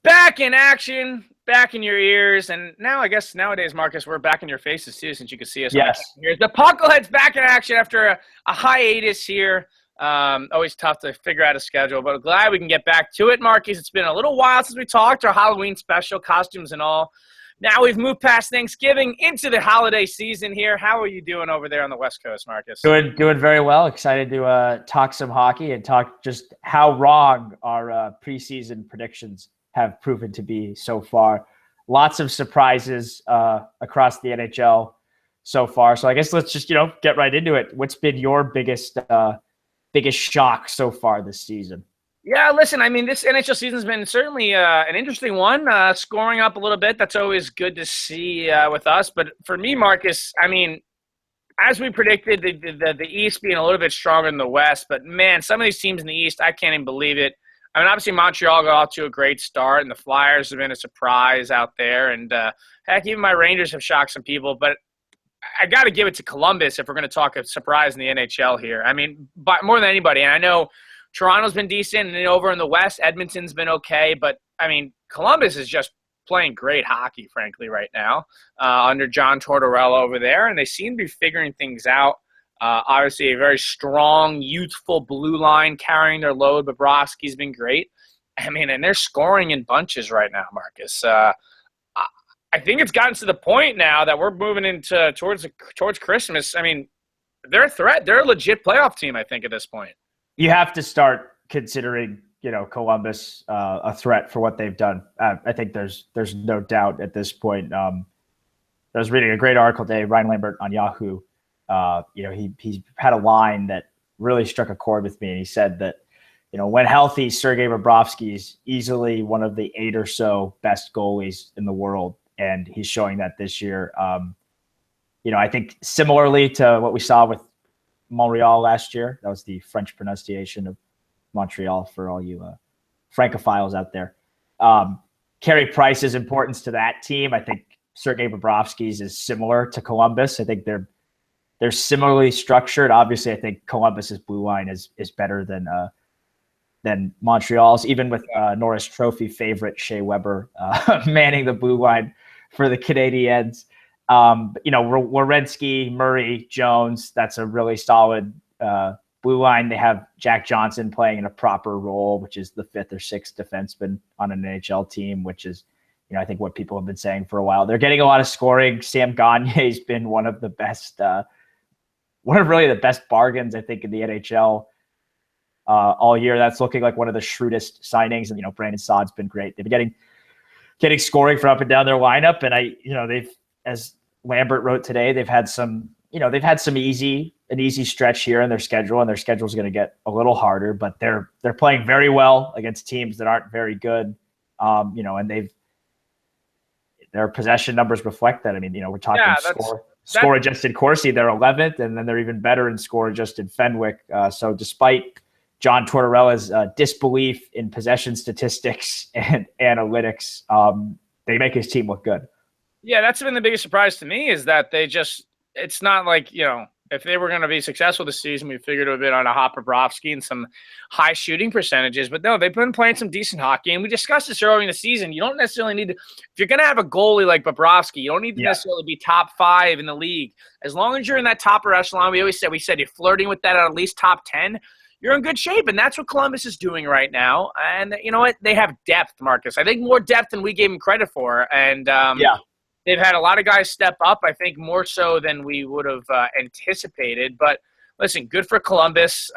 Back in action, back in your ears, and now I guess nowadays, Marcus, we're back in your faces too, since you can see us. Yes. On the the Puckleheads back in action after a hiatus here. Always tough to figure out a schedule, but glad we can get back to it, Marcus. It's been a little while since we talked, our Halloween special, costumes and all. Now we've moved past Thanksgiving into the holiday season here. How are you doing over there on the West Coast, Marcus? Doing very well. Excited to talk some hockey and talk just how wrong our preseason predictions have proven to be so far. Lots of surprises across the NHL so far. So I guess let's just get right into it. What's been your biggest shock so far this season? Yeah, listen, I mean, this NHL season's been certainly an interesting one, scoring up a little bit. That's always good to see with us. But for me, Marcus, I mean, as we predicted, the East being a little bit stronger than the West. But, man, some of these teams in the East, I can't even believe it. I mean, obviously Montreal got off to a great start, and the Flyers have been a surprise out there. And, heck, even my Rangers have shocked some people. But I got to give it to Columbus if we're going to talk a surprise in the NHL here. I mean, but more than anybody. And I know Toronto's been decent, and then over in the West, Edmonton's been okay. But, I mean, Columbus is just playing great hockey, frankly, right now under John Tortorella over there. And they seem to be figuring things out. Obviously, a very strong, youthful blue line carrying their load. Bobrovsky's been great. I mean, and they're scoring in bunches right now, Marcus. I think it's gotten to the point now that we're moving into towards Christmas. I mean, they're a threat. They're a legit playoff team, I think, at this point. You have to start considering, Columbus a threat for what they've done. I think there's no doubt at this point. I was reading a great article today, Ryan Lambert on Yahoo. He had a line that really struck a chord with me, and he said that, when healthy, Sergei Bobrovsky is easily one of the 8 or so best goalies in the world, and he's showing that this year. I think similarly to what we saw with Montreal last year. That was the French pronunciation of Montreal for all you Francophiles out there. Carey Price's importance to that team, I think Sergei Bobrovsky's is similar to Columbus. I think they're similarly structured. Obviously, I think Columbus's blue line is better than Montreal's, even with Norris Trophy favorite Shea Weber manning the blue line for the Canadiens. Werenski, Murray, Jones, that's a really solid blue line. They have Jack Johnson playing in a proper role, which is the 5th or 6th defenseman on an NHL team, which is, I think what people have been saying for a while. They're getting a lot of scoring. Sam Gagner's been one of the best bargains, I think, in the NHL all year. That's looking like one of the shrewdest signings. And, Brandon Saad's been great. They've been getting scoring from up and down their lineup. And they've, as Lambert wrote today, they've had some easy stretch here in their schedule, and their schedule is going to get a little harder, but they're playing very well against teams that aren't very good. And their possession numbers reflect that. I mean, we're talking score adjusted Corsi, they're 11th, and then they're even better in score adjusted Fenwick. So despite John Tortorella's disbelief in possession statistics and analytics, they make his team look good. Yeah, that's been the biggest surprise to me, is that it's not like, if they were going to be successful this season, we figured it would have been on a hot Bobrovsky and some high shooting percentages. But no, they've been playing some decent hockey. And we discussed this earlier in the season. You don't necessarily need to – if you're going to have a goalie like Bobrovsky, you don't need to necessarily be top 5 in the league. As long as you're in that top echelon, we said you're flirting with that at least top 10, you're in good shape. And that's what Columbus is doing right now. And you know what? They have depth, Marcus. I think more depth than we gave them credit for. And they've had a lot of guys step up, I think, more so than we would have anticipated. But, listen, good for Columbus.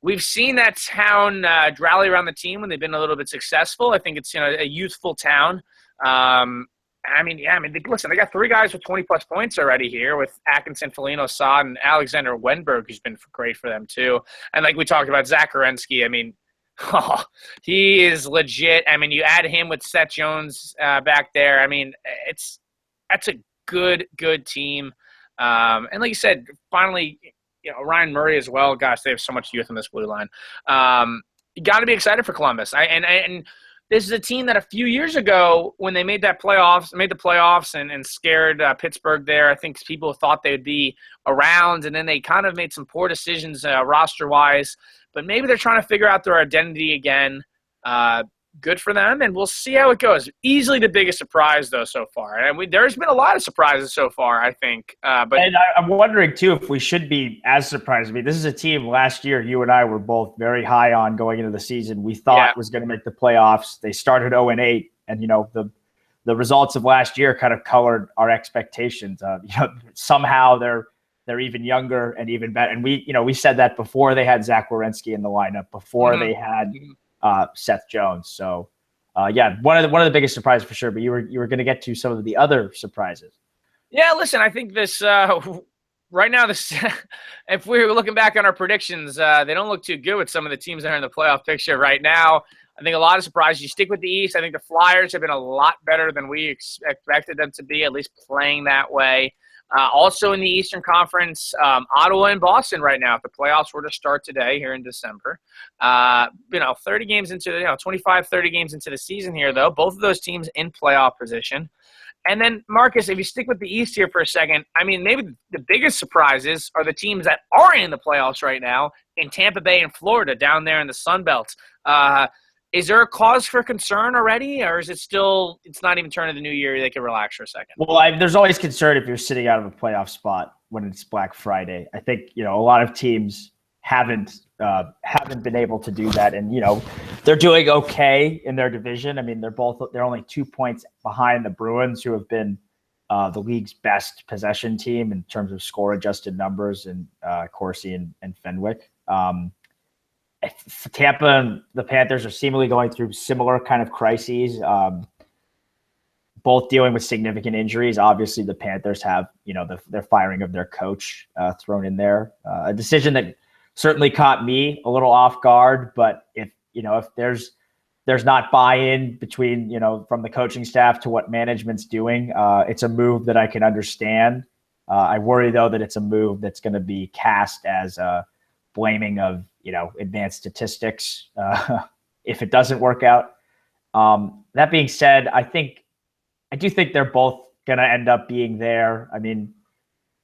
We've seen that town rally around the team when they've been a little bit successful. I think it's a youthful town. Listen, they got 3 guys with 20-plus points already here with Atkinson, Foligno, Saad, and Alexander Wenberg, who's been great for them too. And like we talked about, Zach Werenski, he is legit. You add him with Seth Jones back there. That's a good team. And like you said, finally, Ryan Murray as well. Gosh, they have so much youth in this blue line. You got to be excited for Columbus. And this is a team that a few years ago, when they made the playoffs and scared Pittsburgh there, I think people thought they would be around, and then they kind of made some poor decisions roster-wise. But maybe they're trying to figure out their identity again. good for them, and we'll see how it goes. Easily the biggest surprise, though, so far. And there's been a lot of surprises so far, I think. And I'm wondering, too, if we should be as surprised. I mean, this is a team last year you and I were both very high on going into the season. We thought was going to make the playoffs. They started 0-8, and, the results of last year kind of colored our expectations. Somehow they're even younger and even better. And we said that before they had Zach Werenski in the lineup, before they had Seth Jones. So, one of the biggest surprises for sure. But you were going to get to some of the other surprises. Yeah, listen, I think this right now, if we're looking back on our predictions, they don't look too good with some of the teams that are in the playoff picture right now. I think a lot of surprises. You stick with the East. I think the Flyers have been a lot better than we expected them to be, at least playing that way. Also in the Eastern Conference, Ottawa and Boston right now, if the playoffs were to start today here in December. 30 games into 25, 30 games into the season here, though. Both of those teams in playoff position. And then, Marcus, if you stick with the East here for a second, I mean, maybe the biggest surprises are the teams that are in the playoffs right now in Tampa Bay and Florida down there in the Sun Belt. Is there a cause for concern already, or is it still – it's not even turn of the new year, they can relax for a second? Well, there's always concern if you're sitting out of a playoff spot when it's Black Friday. I think, a lot of teams haven't been able to do that. And, they're doing okay in their division. I mean, they're only 2 points behind the Bruins, who have been the league's best possession team in terms of score-adjusted numbers, and Corsi and Fenwick. Tampa and the Panthers are seemingly going through similar kind of crises, both dealing with significant injuries. Obviously, the Panthers have, their firing of their coach thrown in there. A decision that certainly caught me a little off guard, but if there's not buy-in between, from the coaching staff to what management's doing, it's a move that I can understand. I worry, though, that it's a move that's going to be cast as blaming of, advanced statistics if it doesn't work out. That being said, I do think they're both going to end up being there. I mean,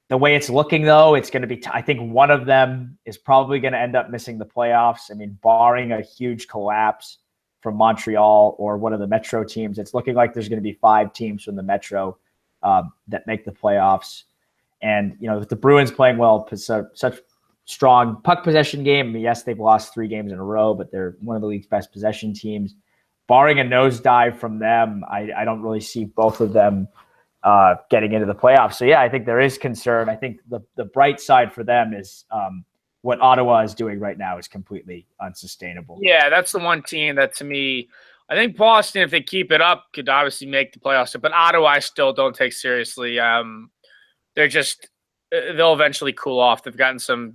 the way it's looking, though, it's going to be I think one of them is probably going to end up missing the playoffs. I mean, barring a huge collapse from Montreal or one of the Metro teams, it's looking like there's going to be 5 teams from the Metro that make the playoffs. And, with the Bruins playing well, such strong puck possession game. I mean, yes, they've lost 3 games in a row, but they're one of the league's best possession teams. Barring a nosedive from them, I don't really see both of them getting into the playoffs. So, yeah, I think there is concern. I think the bright side for them is what Ottawa is doing right now is completely unsustainable. Yeah, that's the one team that, to me, I think Boston, if they keep it up, could obviously make the playoffs. But Ottawa, I still don't take seriously. They're just – they'll eventually cool off. They've gotten some,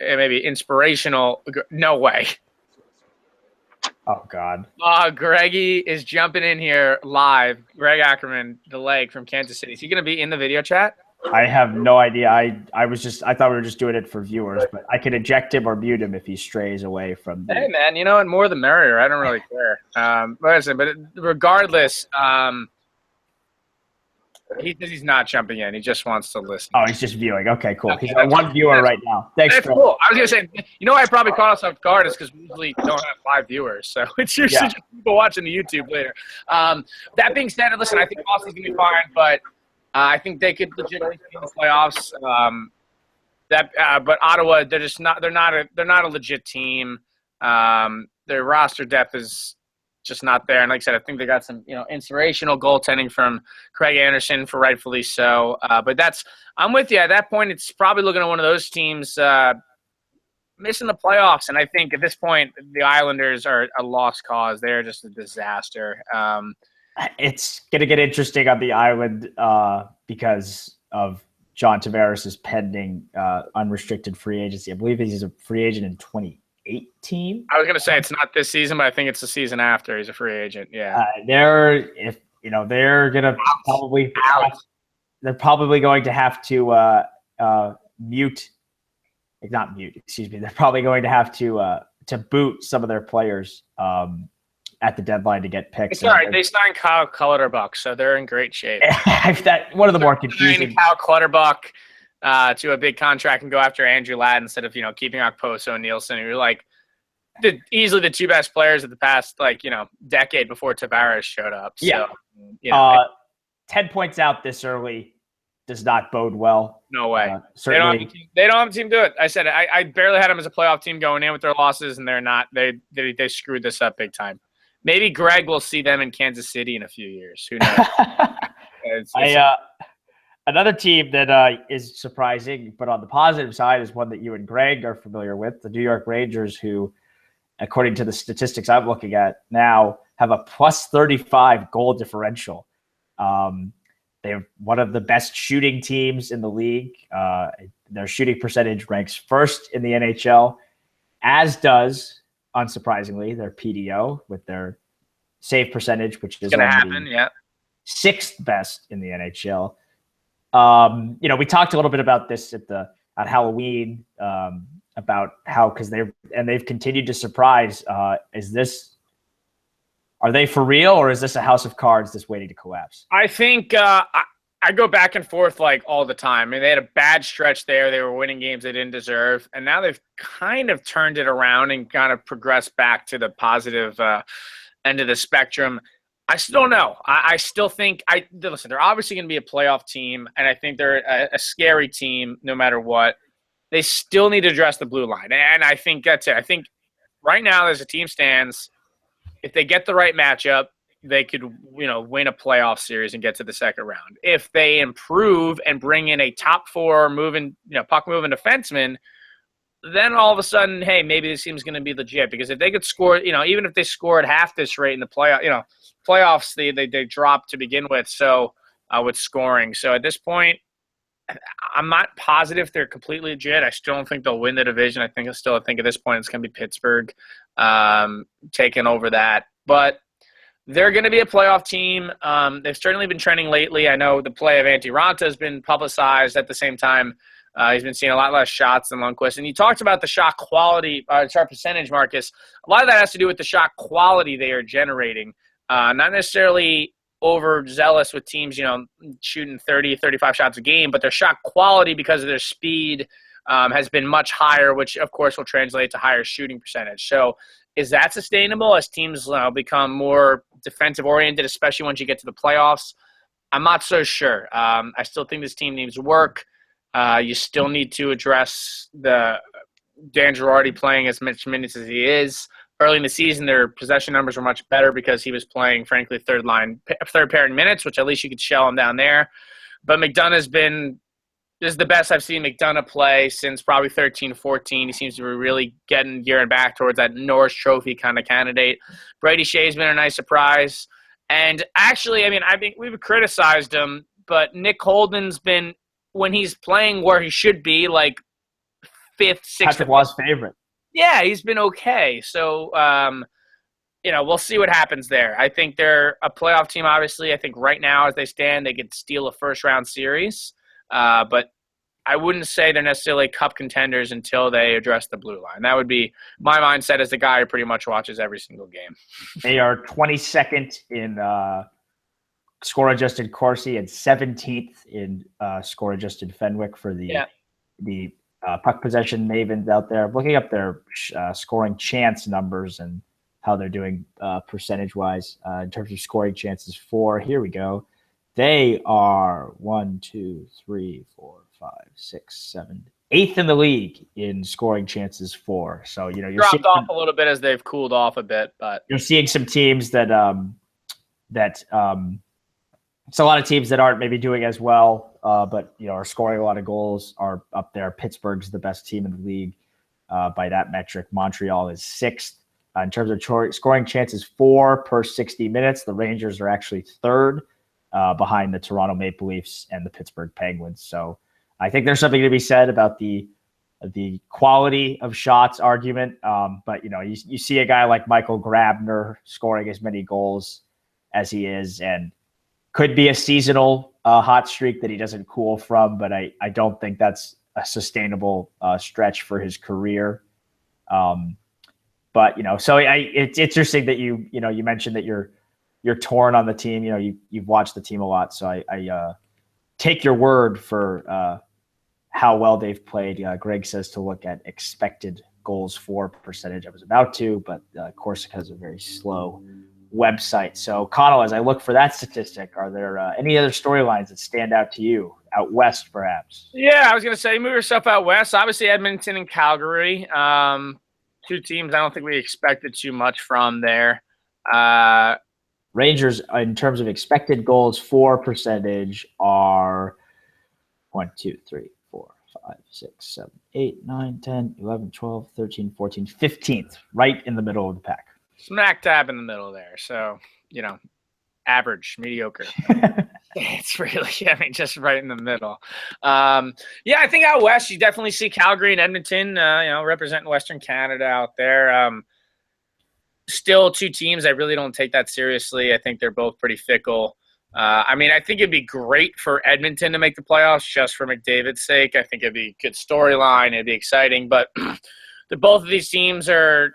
maybe inspirational. No way. Oh, God. Greggy is jumping in here live. Greg Ackerman, the leg from Kansas City. Is he going to be in the video chat? I have no idea. I thought we were just doing it for viewers, but I can eject him or mute him if he strays away from the... Hey, man, what? More the merrier. I don't really care. But regardless, he says he's not jumping in. He just wants to listen. Oh, he's just viewing. Okay, cool. He's our one viewer right now. Thanks, that's cool. I was going to say, I probably caught us off guard is because we usually don't have 5 viewers. So it's usually just people watching the YouTube later. That being said, listen, I think Boston's going to be fine, but I think they could legitimately be in the playoffs. But Ottawa, they're just not. They're not a legit team. Their roster depth is just not there. And like I said, I think they got some, inspirational goaltending from Craig Anderson, for rightfully so. But I'm with you. At that point, it's probably looking at one of those teams missing the playoffs. And I think at this point, the Islanders are a lost cause. They're just a disaster. It's going to get interesting on the island because of John Tavares' pending unrestricted free agency. I believe he's a free agent in 2018. I was going to say it's not this season, but I think it's the season after he's a free agent. Yeah. They're going to probably they're probably going to have to not mute. Excuse me. They're probably going to have to boot some of their players at the deadline to get picks. Sorry, they signed Kyle Clutterbuck, so they're in great shape. That one of the more confusing. Kyle Clutterbuck to a big contract and go after Andrew Ladd instead of keeping Okposo and Nielsen. You're like, easily the two best players of the past, decade before Tavares showed up. So, yeah. 10 points out this early does not bode well. No way. Certainly, they don't have a team do it. I said I barely had them as a playoff team going in with their losses, and they're not. They screwed this up big time. Maybe Greg will see them in Kansas City in a few years. Who knows? Another team that is surprising, but on the positive side, is one that you and Greg are familiar with, the New York Rangers, who, according to the statistics I'm looking at now, have a plus 35 goal differential. They're one of the best shooting teams in the league. Their shooting percentage ranks first in the NHL, as does, unsurprisingly, their PDO with their save percentage, which is going to happen, yeah. Sixth best in the NHL. We talked a little bit about this at Halloween, about how, because they've continued to surprise. Are they for real, or is this a house of cards that's waiting to collapse? I think I go back and forth all the time. I mean, they had a bad stretch there. They were winning games they didn't deserve, and now they've kind of turned it around and kind of progressed back to the positive end of the spectrum. I still don't know. I still think listen, they're obviously going to be a playoff team, and I think they're a scary team no matter what. They still need to address the blue line, and I think that's it. I think right now, as the team stands, if they get the right matchup, they could, win a playoff series and get to the second round. If they improve and bring in a top four puck moving defenseman, then all of a sudden, hey, maybe this team's going to be legit. Because if they could score, even if they score at half this rate in the playoffs, they drop to begin with. So with scoring, so at this point, I'm not positive they're completely legit. I still don't think they'll win the division. I think at this point it's going to be Pittsburgh taking over that. But they're going to be a playoff team. They've certainly been trending lately. I know the play of Antti Raanta has been publicized. At the same time, he's been seeing a lot less shots than Lundqvist. And you talked about the shot quality, shot percentage, Marcus. A lot of that has to do with the shot quality they are generating. Not necessarily overzealous with teams, shooting 30, 35 shots a game, but their shot quality, because of their speed, has been much higher, which of course will translate to higher shooting percentage. So is that sustainable as teams become more defensive oriented, especially once you get to the playoffs? I'm not so sure. I still think this team needs work. You still need to address the Dan Girardi playing as much minutes as he is. Early in the season, their possession numbers were much better because he was playing, frankly, third pairing minutes, which at least you could shell him down there. But McDonough's this is the best I've seen McDonough play since probably 13-14. He seems to be really gearing back towards that Norris Trophy kind of candidate. Brady Shea's been a nice surprise. And actually, I think we've criticized him, but Nick Holden's been, when he's playing where he should be, fifth, sixth. Patrick Waugh's favorite. Yeah, he's been okay. So, we'll see what happens there. I think they're a playoff team, obviously. I think right now, as they stand, they could steal a first-round series. But I wouldn't say they're necessarily cup contenders until they address the blue line. That would be my mindset as the guy who pretty much watches every single game. They are 22nd in score-adjusted Corsi and 17th in score-adjusted Fenwick for the puck possession mavens out there. I'm looking up their scoring chance numbers and how they're doing percentage-wise in terms of scoring chances for. Here we go. They are 1, 2, 3, 4, 5, 6, 7, 8th in the league in scoring chances for. So, you're dropped off a little bit as they've cooled off a bit, but you're seeing some teams that it's a lot of teams that aren't maybe doing as well, but are scoring a lot of goals are up there. Pittsburgh's the best team in the league by that metric. Montreal is 6th in terms of scoring chances 4 per 60 minutes. The Rangers are actually 3rd. Behind the Toronto Maple Leafs and the Pittsburgh Penguins. So I think there's something to be said about the quality of shots argument. But, you see a guy like Michael Grabner scoring as many goals as he is, and could be a seasonal hot streak that he doesn't cool from, but I don't think that's a sustainable stretch for his career. But, so it's interesting that you mentioned that you're torn on the team. You've watched the team a lot, so I take your word for how well they've played. Greg says to look at expected goals for percentage. I was about to, but Corsica has a very slow website. So, Connell, as I look for that statistic, are there any other storylines that stand out to you out west, perhaps? Yeah, I was going to say, move yourself out west. Obviously, Edmonton and Calgary, two teams I don't think we expected too much from there. Rangers, in terms of expected goals for percentage, are 1, 2, 3, 4, 5, 6, 7, 8, 9, 10, 11, 12, 13, 14, 15th, right in the middle of the pack. Smack dab in the middle there. So, average, mediocre. It's really, just right in the middle. Yeah, I think out west, you definitely see Calgary and Edmonton, representing Western Canada out there. Still two teams I really don't take that seriously. I think they're both pretty fickle. I think it'd be great for Edmonton to make the playoffs just for McDavid's sake. I think it'd be a good storyline. It'd be exciting. But both of these teams are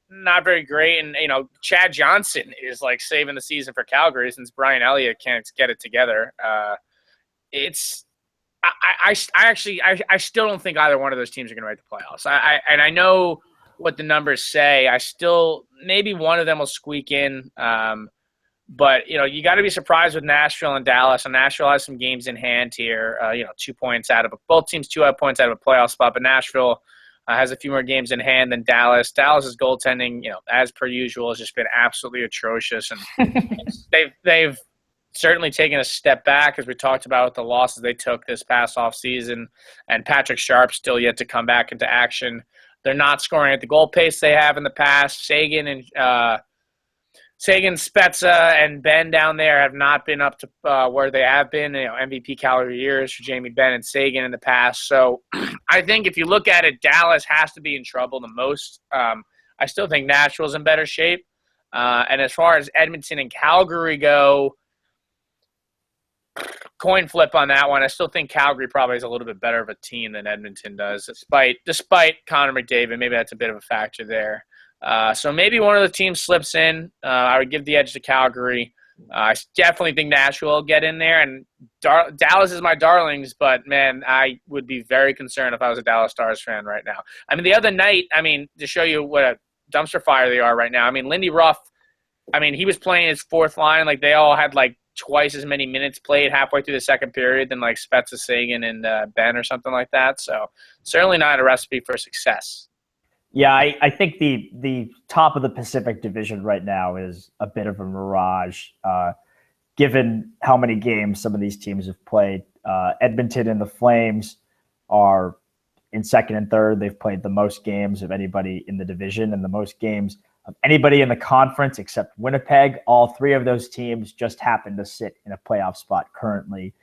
not very great. And, Chad Johnson is like saving the season for Calgary since Brian Elliott can't get it together. I still don't think either one of those teams are going to make the playoffs. I know what the numbers say. Maybe one of them will squeak in. But, you got to be surprised with Nashville and Dallas. And Nashville has some games in hand here. 2 points out of both teams, 2 points out of a playoff spot. But Nashville has a few more games in hand than Dallas. Dallas's goaltending, as per usual, has just been absolutely atrocious. And they've certainly taken a step back, as we talked about with the losses they took this past offseason. And Patrick Sharp still yet to come back into action. They're not scoring at the goal pace they have in the past. Sagan, Spezza, and Ben down there have not been up to where they have been. MVP caliber years for Jamie Benn and Sagan in the past. So I think if you look at it, Dallas has to be in trouble the most. I still think Nashville's in better shape. And as far as Edmonton and Calgary go, coin flip on that one. I still think Calgary probably is a little bit better of a team than Edmonton does, despite Connor McDavid. Maybe that's a bit of a factor there. So maybe one of the teams slips in. I would give the edge to Calgary. I definitely think Nashville will get in there. And Dallas is my darlings, but, man, I would be very concerned if I was a Dallas Stars fan right now. The other night, to show you what a dumpster fire they are right now, Lindy Ruff, he was playing his fourth line. Like, they all had, twice as many minutes played halfway through the second period than, Spezza, Sagan, and Ben or something like that. So certainly not a recipe for success. Yeah, I think the top of the Pacific Division right now is a bit of a mirage, given how many games some of these teams have played. Edmonton and the Flames are in second and third. They've played the most games of anybody in the division and the most games of anybody in the conference except Winnipeg. All 3 of those teams just happen to sit in a playoff spot currently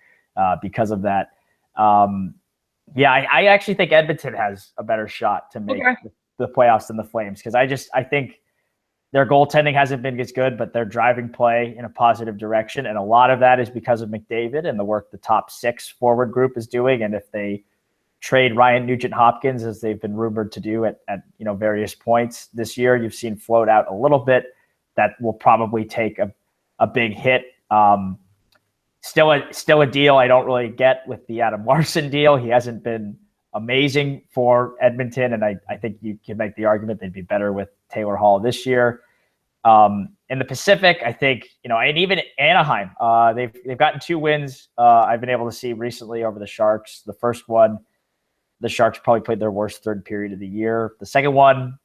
because of that. I actually think Edmonton has a better shot to make the playoffs than the Flames, because I think their goaltending hasn't been as good, but they're driving play in a positive direction. And a lot of that is because of McDavid and the work the top 6 forward group is doing. And if they trade Ryan Nugent-Hopkins, as they've been rumored to do at various points this year, you've seen float out a little bit, that will probably take a big hit. Still a deal I don't really get with the Adam Larson deal. He hasn't been amazing for Edmonton, and I think you can make the argument they'd be better with Taylor Hall this year. In the Pacific, I think, and even Anaheim, they've gotten 2 wins I've been able to see recently over the Sharks. The first one, the Sharks probably played their worst third period of the year. The second one,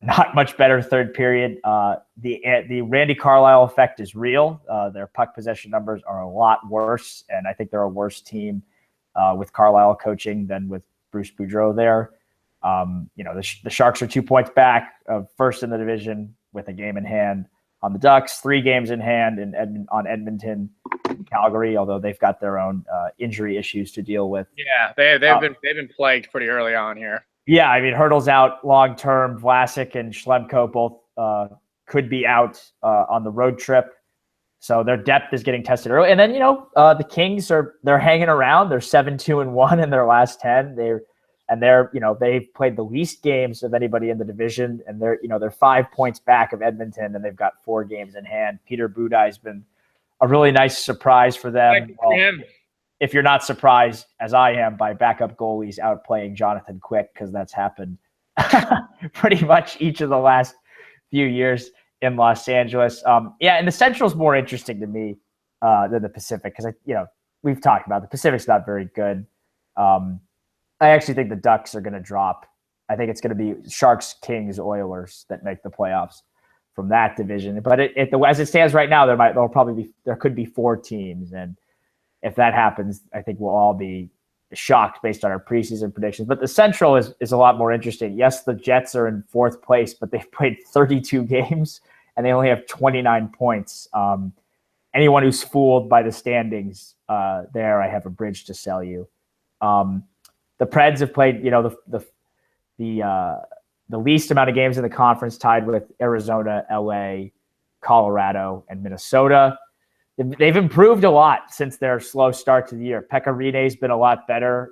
not much better third period. The Randy Carlyle effect is real. Their puck possession numbers are a lot worse, and I think they're a worse team with Carlisle coaching than with Bruce Boudreau there. The Sharks are 2 points back of first in the division with a game in hand on the Ducks, 3 games in hand on Edmonton and Calgary, although they've got their own injury issues to deal with. Yeah, they've been plagued pretty early on here. Yeah, Hurdle's out long-term. Vlasic and Schlemko both could be out on the road trip. So their depth is getting tested early. And then, the Kings they're hanging around. They're 7-2-1 in their last 10. They've played the least games of anybody in the division, and they're 5 points back of Edmonton, and they've got 4 games in hand. Peter Budaj's been a really nice surprise for them. If you're not surprised, as I am, by backup goalies outplaying Jonathan Quick, because that's happened pretty much each of the last few years in Los Angeles. Yeah, and the Central's more interesting to me than the Pacific because we've talked about the Pacific's not very good. I actually think the Ducks are going to drop. I think it's going to be Sharks, Kings, Oilers that make the playoffs from that division. But as it stands right now, there could be 4 teams, and if that happens, I think we'll all be shocked based on our preseason predictions. But the Central is a lot more interesting. Yes, the Jets are in 4th place, but they've played 32 games and they only have 29 points. Anyone who's fooled by the standings there, I have a bridge to sell you. The Preds have played, the least amount of games in the conference, tied with Arizona, LA, Colorado, and Minnesota. They've improved a lot since their slow start to the year. Pekka Rinne's been a lot better.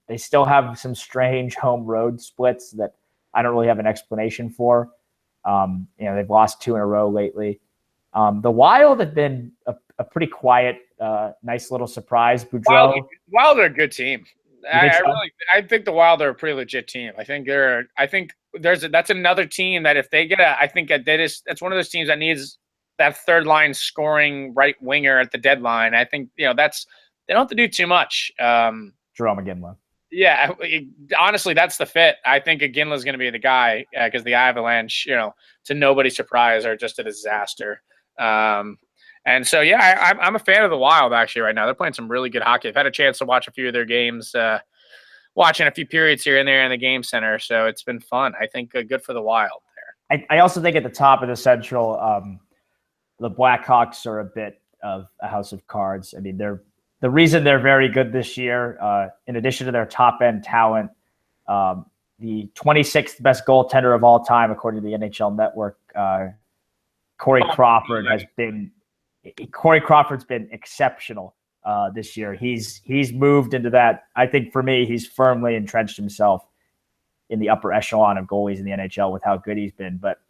They still have some strange home road splits that I don't really have an explanation for. They've lost 2 in a row lately. The Wild have been a pretty quiet, nice little surprise. Boudreaux. Wild are a good team. I think the Wild are a pretty legit team. That's another team that if they get that's one of those teams that needs that third line scoring right winger at the deadline. I think they don't have to do too much. Jerome Iginla. Yeah, honestly, that's the fit. I think Iginla's going to be the guy because the Avalanche, to nobody's surprise, are just a disaster. And so, yeah, I'm a fan of the Wild actually right now. They're playing some really good hockey. I've had a chance to watch a few of their games, watching a few periods here and there in the game center. So it's been fun. I think good for the Wild there. I also think at the top of the Central, the Blackhawks are a bit of a house of cards. I mean, the reason they're very good this year, in addition to their top-end talent, the 26th best goaltender of all time, according to the NHL Network, Corey Crawford's been exceptional this year. He's moved into that. I think for me, he's firmly entrenched himself in the upper echelon of goalies in the NHL with how good he's been. But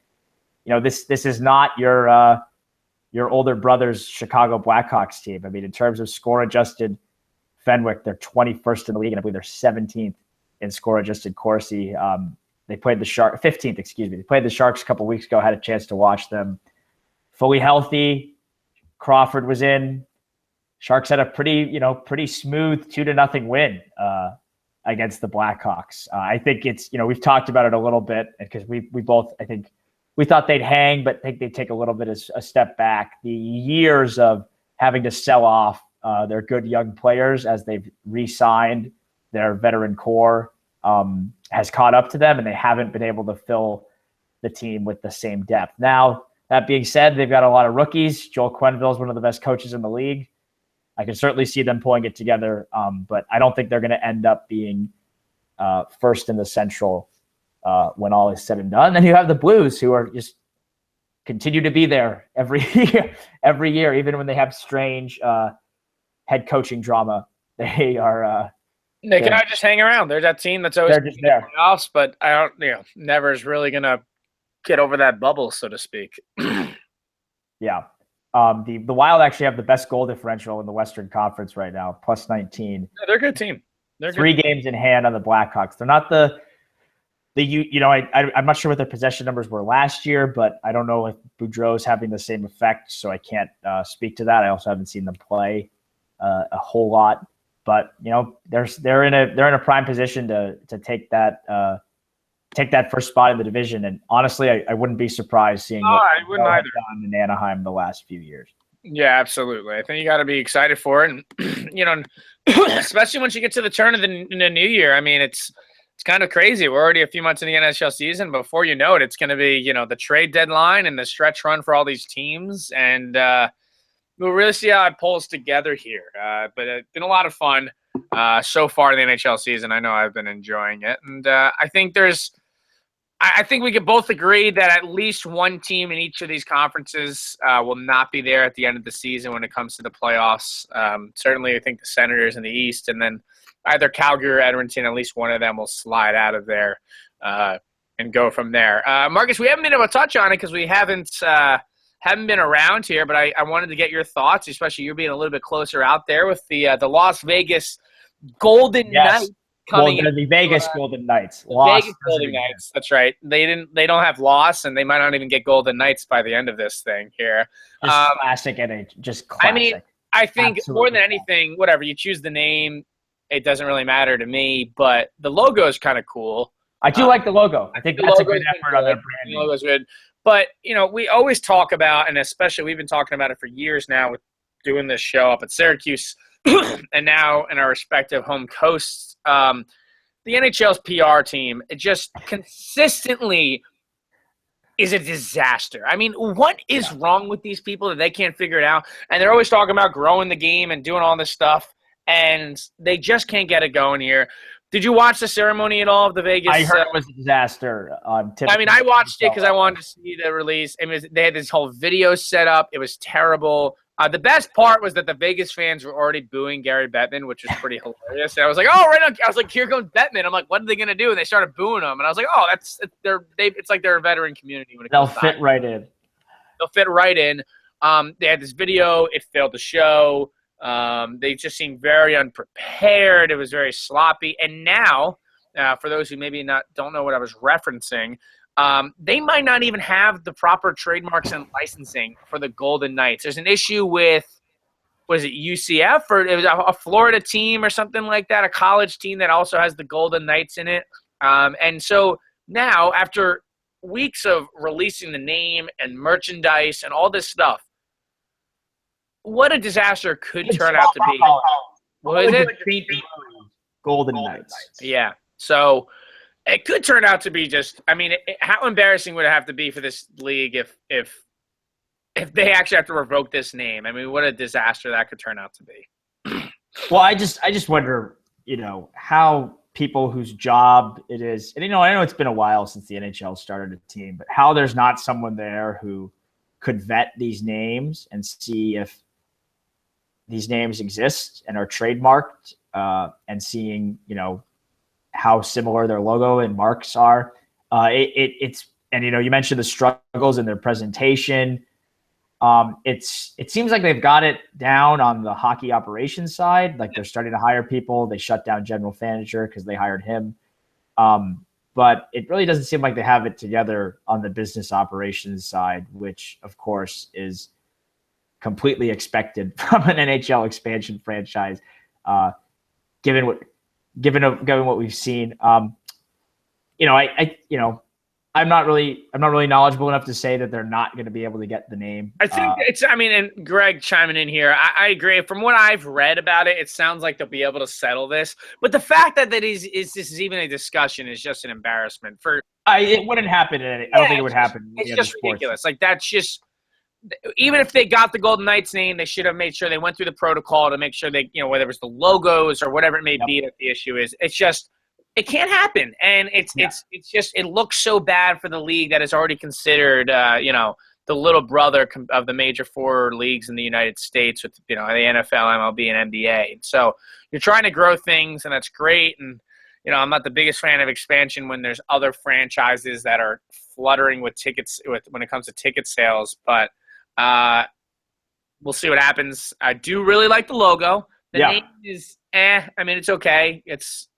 this is not your older brother's Chicago Blackhawks team. I mean, in terms of score-adjusted Fenwick, they're 21st in the league, and I believe they're 17th in score-adjusted Corsi. They played the 15th, excuse me. They played the Sharks a couple weeks ago. Had a chance to watch them. Fully healthy. Crawford was in. Sharks had a pretty smooth 2-0 win against the Blackhawks. I think it's, we've talked about it a little bit because we both, I think, we thought they'd hang, but I think they'd take a little bit of a step back. The years of having to sell off their good young players as they've re-signed their veteran core has caught up to them, and they haven't been able to fill the team with the same depth. Now, that being said, they've got a lot of rookies. Joel Quenneville is one of the best coaches in the league. I can certainly see them pulling it together, but I don't think they're going to end up being first in the Central when all is said and done. Then you have the Blues, who are just continue to be there every year, even when they have strange head coaching drama. They are. They can just hang around. There's that team that's always just there. Playoffs, but I don't. Never is really going to get over that bubble, so to speak. Yeah. The Wild actually have the best goal differential in the Western Conference right now, plus 19. Yeah, they're a good team. They're 3 games in hand on the Blackhawks. They're not I'm not sure what their possession numbers were last year, but I don't know if Boudreaux is having the same effect, so I can't speak to that. I also haven't seen them play a whole lot, but they're in a prime position to take that first spot in the division. And honestly, I wouldn't be surprised seeing what I wouldn't either done in Anaheim the last few years. Yeah, absolutely. I think you got to be excited for it, and especially once you get to the turn of the new year. I mean, it's kind of crazy. We're already a few months in the NHL season. Before you know it, it's going to be the trade deadline and the stretch run for all these teams, and we'll really see how it pulls together here. But it's been a lot of fun so far in the NHL season. I know I've been enjoying it, and I think we could both agree that at least one team in each of these conferences will not be there at the end of the season when it comes to the playoffs. Certainly, I think the Senators in the East, and then either Calgary or Edmonton, at least one of them will slide out of there and go from there. Marcus, we haven't been able to touch on it because we haven't been around here, but I wanted to get your thoughts, especially you being a little bit closer out there with the Las Vegas Golden Knights coming the Vegas Golden Knights. Vegas Golden Knights. That's right. They don't have loss, and they might not even get Golden Knights by the end of this thing here. Just classic NH. Just classic. I mean, I think Absolutely more than anything, whatever you choose the name, it doesn't really matter to me. But the logo is kind of cool. I do like the logo. I think that's a good effort on their branding. The logo's good. But we always talk about, and especially we've been talking about it for years now with doing this show up at Syracuse, and now in our respective home coasts. The NHL's PR team, it just consistently is a disaster. I mean, what is wrong with these people that they can't figure it out? And they're always talking about growing the game and doing all this stuff, and they just can't get it going here. Did you watch the ceremony at all of the Vegas? I heard it was a disaster. I mean, I watched it because I wanted to see the release. They had this whole video set up. It was terrible. The best part was that the Vegas fans were already booing Gary Bettman, which was pretty hilarious. And I was like, oh, right on. I was like, here goes Bettman. I'm like, what are they going to do? And they started booing him. And I was like, oh, it's like they're a veteran community. They'll fit right in. They'll fit right in. They had this video. It failed to show. They just seemed very unprepared. It was very sloppy. And now, for those who maybe don't know what I was referencing, they might not even have the proper trademarks and licensing for the Golden Knights. There's an issue with, was it UCF, or it was a Florida team or something like that, a college team that also has the Golden Knights in it. And so now, after weeks of releasing the name and merchandise and all this stuff, what a disaster could turn out to be. What is it? Golden Knights. Yeah. So it could turn out to be just, I mean, how embarrassing would it have to be for this league if they actually have to revoke this name? I mean, what a disaster that could turn out to be. Well, I just wonder, how people whose job it is, and I know it's been a while since the NHL started a team, but how there's not someone there who could vet these names and see if these names exist and are trademarked, and seeing, how similar their logo and marks are. It's you mentioned the struggles in their presentation. It seems like they've got it down on the hockey operations side. Like they're starting to hire people. They shut down general manager because they hired him. But it really doesn't seem like they have it together on the business operations side, which of course is completely expected from an NHL expansion franchise, given what we've seen. I'm not really knowledgeable enough to say that they're not going to be able to get the name. I think and Greg chiming in here, I agree. From what I've read about it, it sounds like they'll be able to settle this. But the fact that this is even a discussion is just an embarrassment. It wouldn't happen. I don't think it would happen. It's just ridiculous. Like that's just, even if they got the Golden Knights name, they should have made sure they went through the protocol to make sure they, whether it was the logos or whatever it may be that the issue is. It's just, it can't happen. And it's just, it looks so bad for the league that is already considered, the little brother of the major four leagues in the United States with, the NFL, MLB, and NBA. And so you're trying to grow things, and that's great. And, I'm not the biggest fan of expansion when there's other franchises that are fluttering with tickets when it comes to ticket sales. But we'll see what happens. I do really like the logo. The name is I mean, it's okay. It's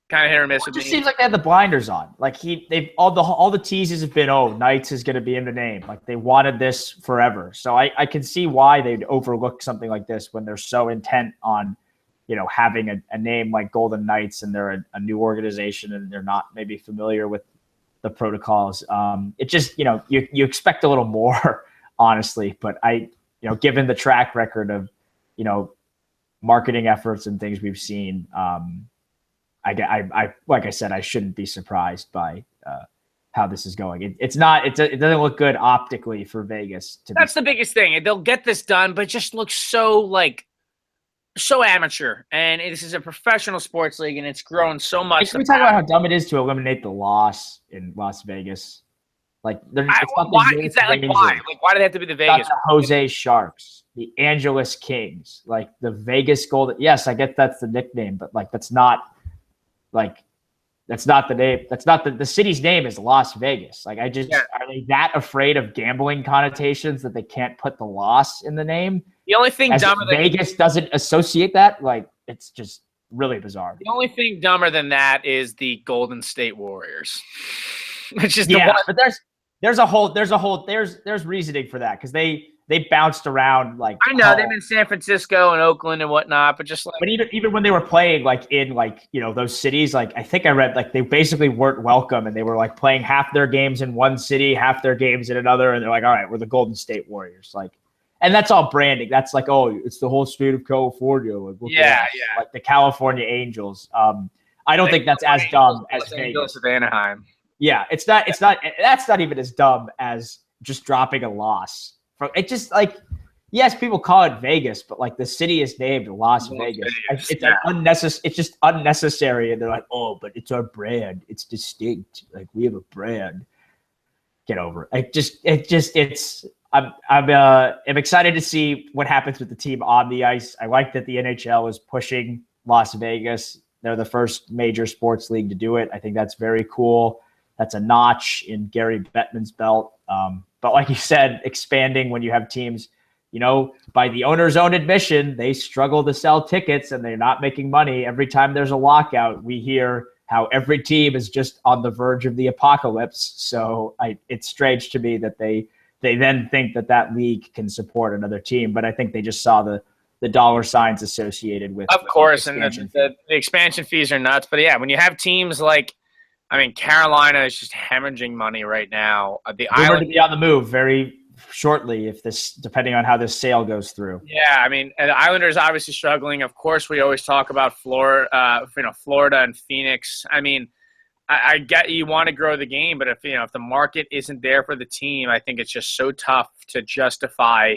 kind of hit or miss with me. It just seems like they had the blinders on. Like they've all the teases have been, Knights is going to be in the name. Like they wanted this forever. So I can see why they'd overlook something like this when they're so intent on, having a name like Golden Knights, and they're a new organization and they're not maybe familiar with the protocols. It just, you expect a little more, honestly. But given the track record of, marketing efforts and things we've seen, I like I said, I shouldn't be surprised by how this is going. It doesn't look good optically for Vegas. That's the biggest thing. They'll get this done, but it just looks so amateur. And this is a professional sports league, and it's grown so much. Can we talk about how dumb it is to eliminate the loss in Las Vegas? Like, why is that? Like, why? Like, why do they have to be the Vegas? The Jose Sharks, the Angeles Kings, like the Vegas Golden. Yes, I get that's the nickname, but that's not the name. That's not the city's name is Las Vegas. Like, are they that afraid of gambling connotations that they can't put the loss in the name? The only thing dumber Vegas doesn't associate that. Like, it's just really bizarre. The only thing dumber than that is the Golden State Warriors. It's just but there's reasoning for that because they bounced around like I know they've been in San Francisco and Oakland and whatnot, but just like but even when they were playing like in like those cities, like I think I read like they basically weren't welcome and they were like playing half their games in one city, half their games in another, and they're like, all right, we're the Golden State Warriors, like, and that's all branding. That's like, oh, it's the whole state of California, like, like the California Angels. I don't think that's as dumb as Vegas of Anaheim. Yeah, it's not. That's not even as dumb as just dropping a loss. It just like, yes, people call it Vegas, but like the city is named Las Vegas. It's unnecessary. It's just unnecessary, and they're like, oh, but it's our brand. It's distinct. Like we have a brand. Get over it. I'm excited to see what happens with the team on the ice. I like that the NHL is pushing Las Vegas. They're the first major sports league to do it. I think that's very cool. That's a notch in Gary Bettman's belt. But like you said, expanding when you have teams, by the owner's own admission, they struggle to sell tickets and they're not making money. Every time there's a lockout, we hear how every team is just on the verge of the apocalypse. So it's strange to me that they then think that league can support another team. But I think they just saw the dollar signs associated with. Of course, and the expansion fees are nuts. But yeah, when you have teams like, Carolina is just hemorrhaging money right now. The Islanders to be on the move very shortly depending on how this sale goes through. Yeah, and the Islanders obviously struggling. Of course, we always talk about Florida and Phoenix. I get you want to grow the game, but if the market isn't there for the team, I think it's just so tough to justify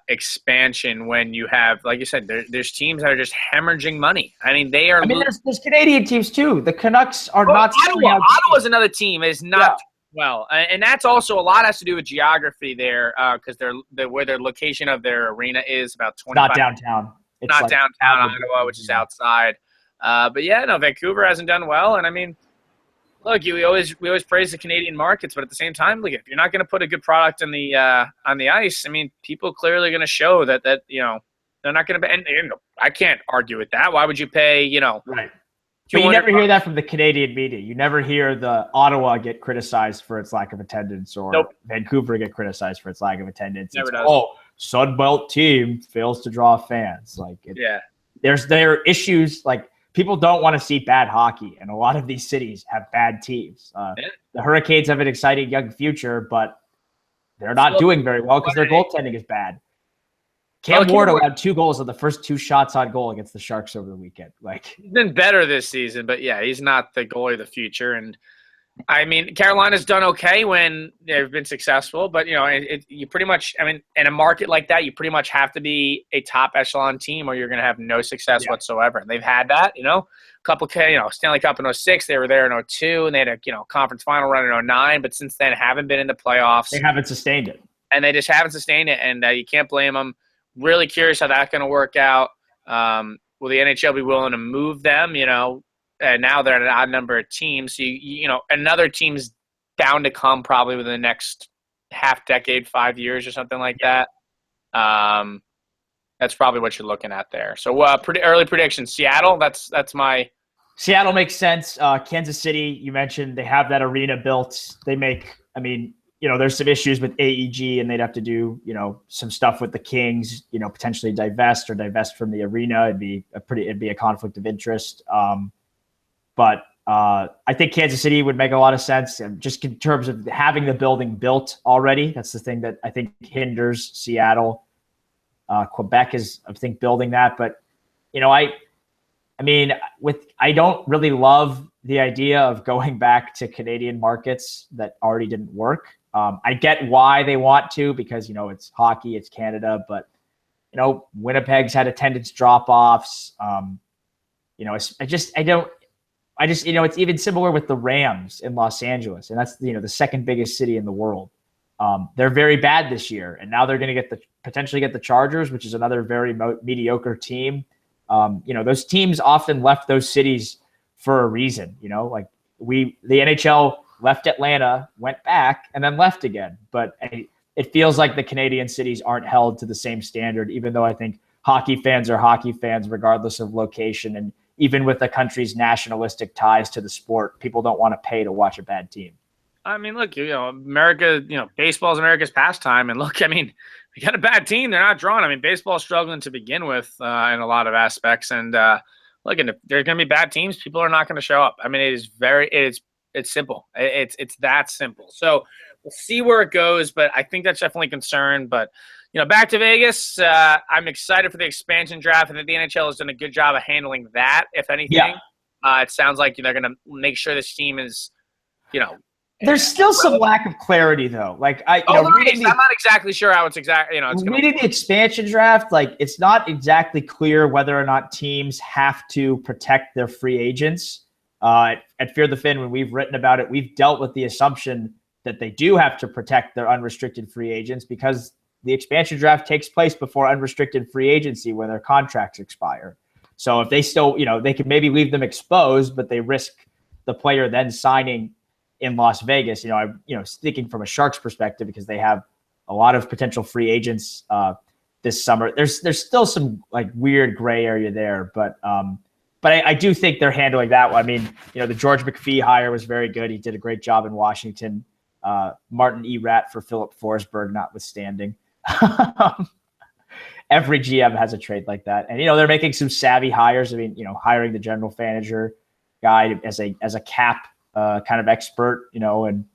expansion when you have, like you said, there's teams that are just hemorrhaging money. They are. There's Canadian teams too. The Canucks are not. Ottawa's another team is not well, and that's also a lot has to do with geography there, because where their location of their arena is about 25. Not downtown. It's not like downtown Ottawa, which is outside. But yeah, no, Vancouver hasn't done well, and look, we always praise the Canadian markets, but at the same time, look, if you're not going to put a good product on the ice, people clearly going to show that they're not going to be. And I can't argue with that. Why would you pay? Right. But you never hear that from the Canadian media. You never hear the Ottawa get criticized for its lack of attendance, or Vancouver get criticized for its lack of attendance. Never does. Oh, Sunbelt team fails to draw fans. There are issues like. People don't want to see bad hockey, and a lot of these cities have bad teams. The Hurricanes have an exciting young future, but they're not doing very well because their goaltending is bad. Cam Ward had 2 goals on the first 2 shots on goal against the Sharks over the weekend. He's been better this season, but yeah, he's not the goalie of the future. And Carolina's done okay when they've been successful, but you pretty much, in a market like that, you pretty much have to be a top echelon team or you're going to have no success whatsoever. And they've had that, couple, Stanley Cup in 2006, they were there in 2002, and they had a, conference final run in 2009, but since then haven't been in the playoffs. They haven't sustained it. And they just haven't sustained it. And you can't blame them. Really curious how that's going to work out. Will the NHL be willing to move them, and now they're at an odd number of teams. So another team's bound to come probably within the next half decade, 5 years or something like that. That's probably what you're looking at there. So early predictions. Seattle, that's my. Seattle makes sense. Kansas City, you mentioned they have that arena built. They make, there's some issues with AEG and they'd have to do, some stuff with the Kings, potentially divest from the arena. It'd be a conflict of interest. But I think Kansas City would make a lot of sense, and just in terms of having the building built already. That's the thing that I think hinders Seattle. Quebec is, I think, building that. But, I don't really love the idea of going back to Canadian markets that already didn't work. I get why they want to, because, it's hockey, it's Canada, but, Winnipeg's had attendance drop-offs. It's even similar with the Rams in Los Angeles, and that's the second biggest city in the world. They're very bad this year, and now they're going to potentially get the Chargers, which is another very mediocre team. Those teams often left those cities for a reason. The NHL left Atlanta, went back, and then left again. But it feels like the Canadian cities aren't held to the same standard, even though I think hockey fans are hockey fans regardless of location. And even with the country's nationalistic ties to the sport, people don't want to pay to watch a bad team. I mean, look, America, baseball is America's pastime. And look, I mean, you got a bad team, they're not drawn. I mean, baseball's struggling to begin with in a lot of aspects. And look, and if there's going to be bad teams, people are not going to show up. I mean, it's simple. It's that simple. So we'll see where it goes, but I think that's definitely a concern. But, back to Vegas, I'm excited for the expansion draft. I think the NHL has done a good job of handling that, if anything. Yeah. It sounds like they're going to make sure this team is, There's still some lack of clarity, though. Like I'm not exactly sure how it's exactly. Reading the expansion draft, like it's not exactly clear whether or not teams have to protect their free agents. At Fear the Fin, when we've written about it, we've dealt with the assumption that they do have to protect their unrestricted free agents because the expansion draft takes place before unrestricted free agency when their contracts expire. So if they still, they can maybe leave them exposed, but they risk the player then signing in Las Vegas. Speaking from a Sharks perspective, because they have a lot of potential free agents this summer. There's still some like weird gray area there, but I do think they're handling that one. I mean, the George McPhee hire was very good. He did a great job in Washington. Martin E. Rat for Philip Forsberg notwithstanding. Every GM has a trade like that. And, they're making some savvy hires. I mean, hiring the general manager guy as a cap kind of expert, and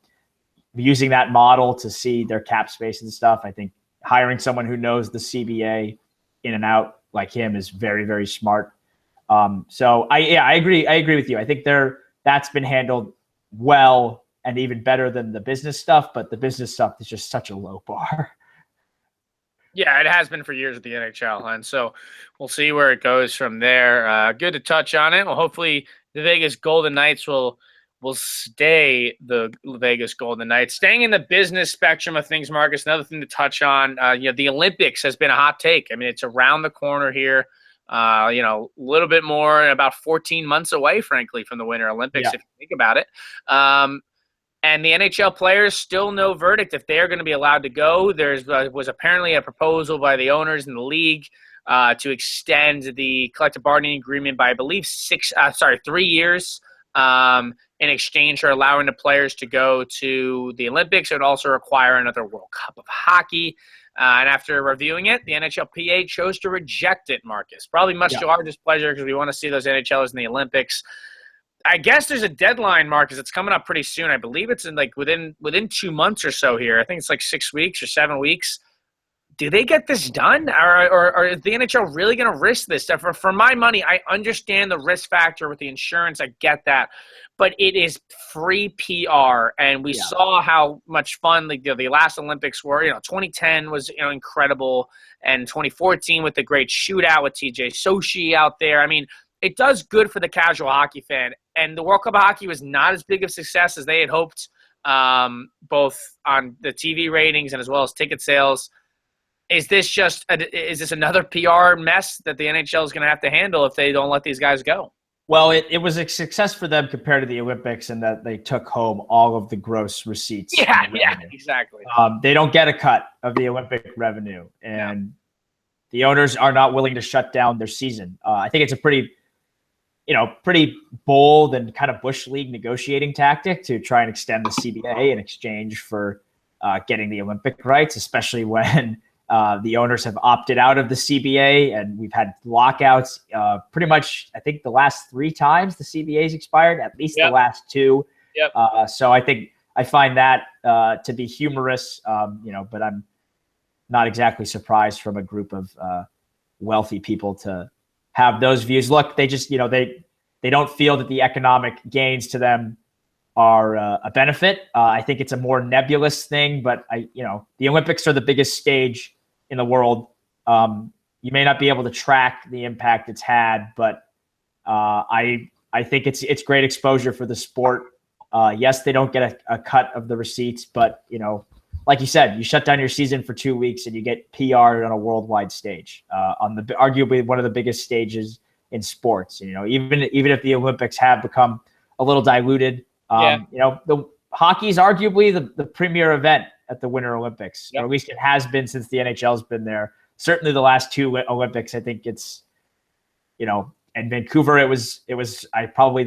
using that model to see their cap space and stuff. I think hiring someone who knows the CBA in and out like him is very, very smart. So I agree. I agree with you. I think that's been handled well and even better than the business stuff, but the business stuff is just such a low bar. Yeah, it has been for years at the NHL, and so we'll see where it goes from there. Good to touch on it. Well, hopefully the Vegas Golden Knights will stay the Vegas Golden Knights. Staying in the business spectrum of things, Marcus, another thing to touch on, the Olympics has been a hot take. I mean, it's around the corner here. A little bit more, about 14 months away, frankly, from the Winter Olympics, if you think about it. And the NHL players still no verdict if they're going to be allowed to go. There was apparently a proposal by the owners in the league to extend the collective bargaining agreement by, I believe, 3 years in exchange for allowing the players to go to the Olympics. It would also require another World Cup of Hockey. And after reviewing it, the NHLPA chose to reject it, Marcus. Probably much to our displeasure because we want to see those NHLers in the Olympics. I guess there's a deadline, Marcus. It's coming up pretty soon. I believe it's in within 2 months or so here. I think it's like 6 weeks or 7 weeks. Do they get this done? Or is the NHL really going to risk this? For my money, I understand the risk factor with the insurance. I get that. But it is free PR. And we saw how much fun the last Olympics were. 2010 was incredible. And 2014 with the great shootout with TJ Sochi out there. I mean, it does good for the casual hockey fan. And the World Cup of Hockey was not as big of a success as they had hoped, both on the TV ratings and as well as ticket sales. Is this another PR mess that the NHL is going to have to handle if they don't let these guys go? Well, it was a success for them compared to the Olympics in that they took home all of the gross receipts. Yeah, exactly. They don't get a cut of the Olympic revenue, and the owners are not willing to shut down their season. I think it's a pretty bold and kind of Bush League negotiating tactic to try and extend the CBA in exchange for getting the Olympic rights, especially when the owners have opted out of the CBA and we've had lockouts pretty much, I think, the last 3 times the CBA's expired, at least the last 2. So I find that to be humorous, but I'm not exactly surprised from a group of wealthy people to have those views. Look, they just, they don't feel that the economic gains to them are a benefit. I think it's a more nebulous thing, but the Olympics are the biggest stage in the world. You may not be able to track the impact it's had, but I think it's great exposure for the sport. Yes, they don't get a cut of the receipts, but like you said, you shut down your season for 2 weeks and you get PR on a worldwide stage, on the arguably one of the biggest stages in sports. Even if the Olympics have become a little diluted, the hockey is arguably the premier event at the Winter Olympics, or at least it has been since the NHL's been there. certainly the last two Olympics, I think it's, in Vancouver, it was probably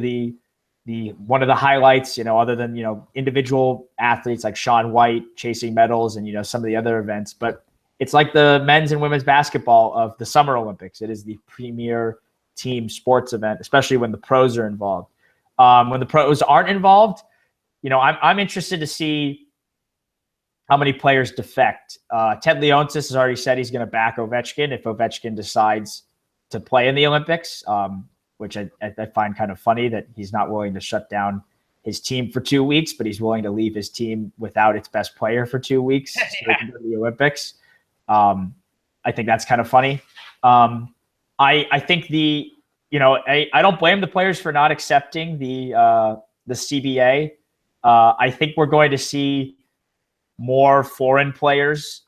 the one of the highlights, other than, individual athletes like Shaun White chasing medals and, some of the other events. But it's like the men's and women's basketball of the Summer Olympics. It is the premier team sports event, especially when the pros are involved. When the pros aren't involved, I'm interested to see how many players defect. Ted Leonsis has already said he's going to back Ovechkin if Ovechkin decides to play in the Olympics, which I find kind of funny that he's not willing to shut down his team for 2 weeks, but he's willing to leave his team without its best player for 2 weeks so they can go to the Olympics. I think that's kind of funny. I think I don't blame the players for not accepting the CBA. I think we're going to see more foreign players,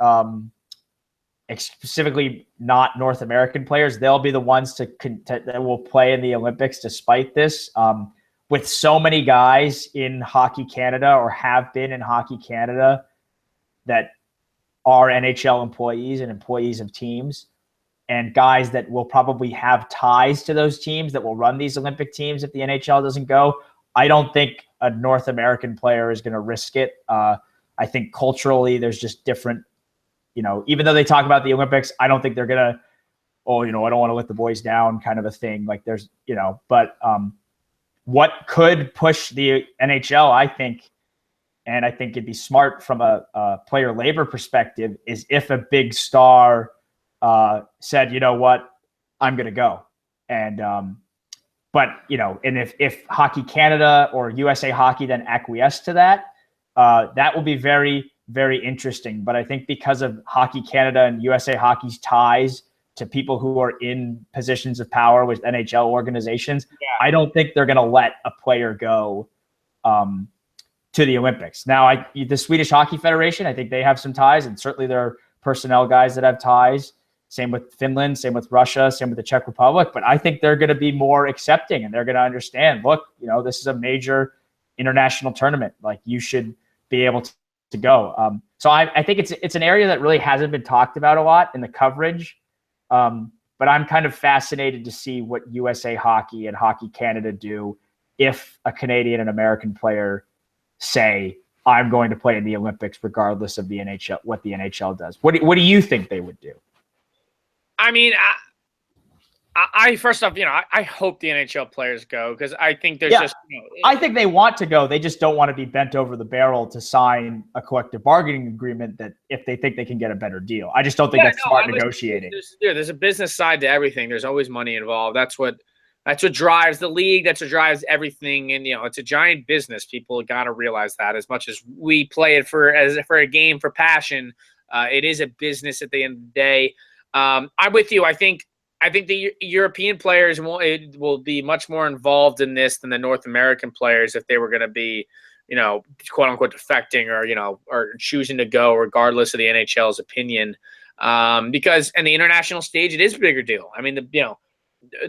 specifically not North American players. They'll be the ones that will play in the Olympics despite this. With so many guys in Hockey Canada or have been in Hockey Canada that are NHL employees and employees of teams, and guys that will probably have ties to those teams that will run these Olympic teams if the NHL doesn't go, I don't think a North American player is going to risk it. I think culturally there's just different, even though they talk about the Olympics, I don't think they're going to, I don't want to let the boys down kind of a thing. Like there's, but what could push the NHL, I think, and I think it'd be smart from a player labor perspective, is if a big star said, you know what, I'm going to go. And, but, and if Hockey Canada or USA Hockey then acquiesce to that, that will be very, very interesting. But I think because of Hockey Canada and USA Hockey's ties to people who are in positions of power with NHL organizations, I don't think they're going to let a player go to the Olympics. Now, the Swedish Hockey Federation, I think they have some ties, and certainly there are personnel guys that have ties. Same with Finland, same with Russia, same with the Czech Republic. But I think they're going to be more accepting, and they're going to understand, look, this is a major international tournament. Like, you should be able to go. So I think it's an area that really hasn't been talked about a lot in the coverage. But I'm kind of fascinated to see what USA Hockey and Hockey Canada do if a Canadian and American player say, I'm going to play in the Olympics regardless of the NHL, what the NHL does. What do you think they would do? I mean, I first off, I hope the NHL players go, because I think there's just. I think they want to go. They just don't want to be bent over the barrel to sign a collective bargaining agreement that if they think they can get a better deal. I just don't think that's smart negotiating. There's a business side to everything. There's always money involved. That's what drives the league. That's what drives everything. And it's a giant business. People got to realize that. As much as we play it for a game for passion, it is a business at the end of the day. I'm with you. I think the European players will be much more involved in this than the North American players if they were going to be, quote unquote defecting or choosing to go regardless of the NHL's opinion. Because in the international stage, it is a bigger deal. I mean,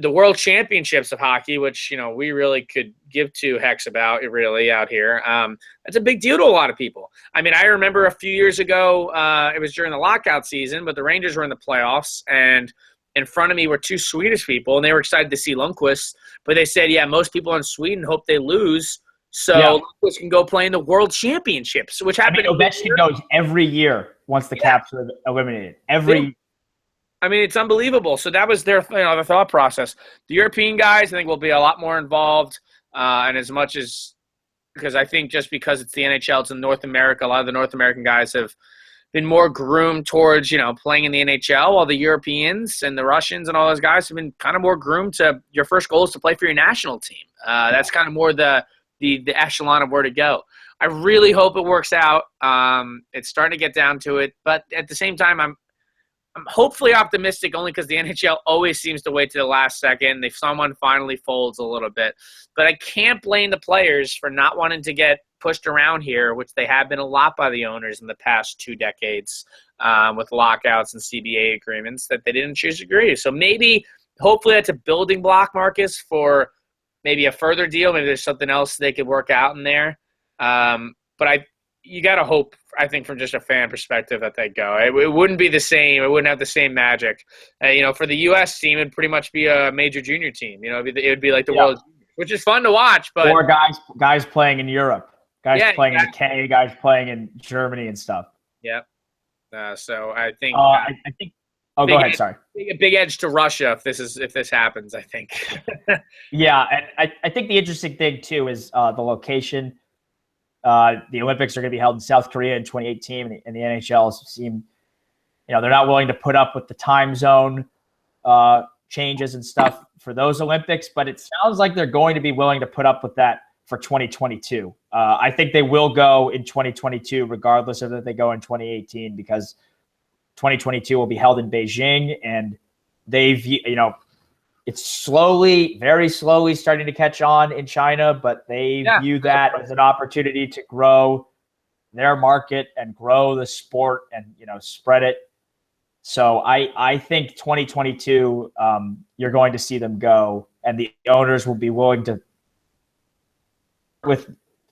the World Championships of hockey, which, we really could give two hecks about it really out here. That's a big deal to a lot of people. I mean, I remember a few years ago, it was during the lockout season, but the Rangers were in the playoffs, and in front of me were two Swedish people, and they were excited to see Lundqvist. But they said, most people in Sweden hope they lose, so Lundqvist can go play in the World Championships, which happened. Ovechkin goes every year once the Caps are eliminated. It's unbelievable. So that was their the thought process. The European guys, I think, will be a lot more involved, and as much as because I think just because it's the NHL, it's in North America, a lot of the North American guys have been more groomed towards, playing in the NHL, while the Europeans and the Russians and all those guys have been kind of more groomed to your first goal is to play for your national team. That's kind of more the echelon of where to go. I really hope it works out. It's starting to get down to it, but at the same time, I'm hopefully optimistic only because the NHL always seems to wait to the last second. If someone finally folds a little bit. But I can't blame the players for not wanting to get pushed around here, which they have been a lot by the owners in the past 2 decades with lockouts and CBA agreements that they didn't choose to agree. So hopefully that's a building block, Marcus, for maybe a further deal. Maybe there's something else they could work out in there. But you got to hope, I think, from just a fan perspective that they go. It wouldn't be the same. It wouldn't have the same magic. For the U.S. team, it'd pretty much be a major junior team. It would be like the World Juniors, which is fun to watch. But or guys playing in Europe, playing in the K, guys playing in Germany and stuff. Yeah. So I think. I think. Oh, go ahead. Sorry. A big edge to Russia if this happens, I think. Yeah, and I think the interesting thing too is the location. The Olympics are going to be held in South Korea in 2018, and the NHL seem, they're not willing to put up with the time zone changes and stuff for those Olympics, but it sounds like they're going to be willing to put up with that for 2022. I think they will go in 2022, regardless of that they go in 2018, because 2022 will be held in Beijing, and it's very slowly starting to catch on in China, but they view that as an opportunity to grow their market and grow the sport and, spread it. So I think 2022, you're going to see them go, and the owners will be willing to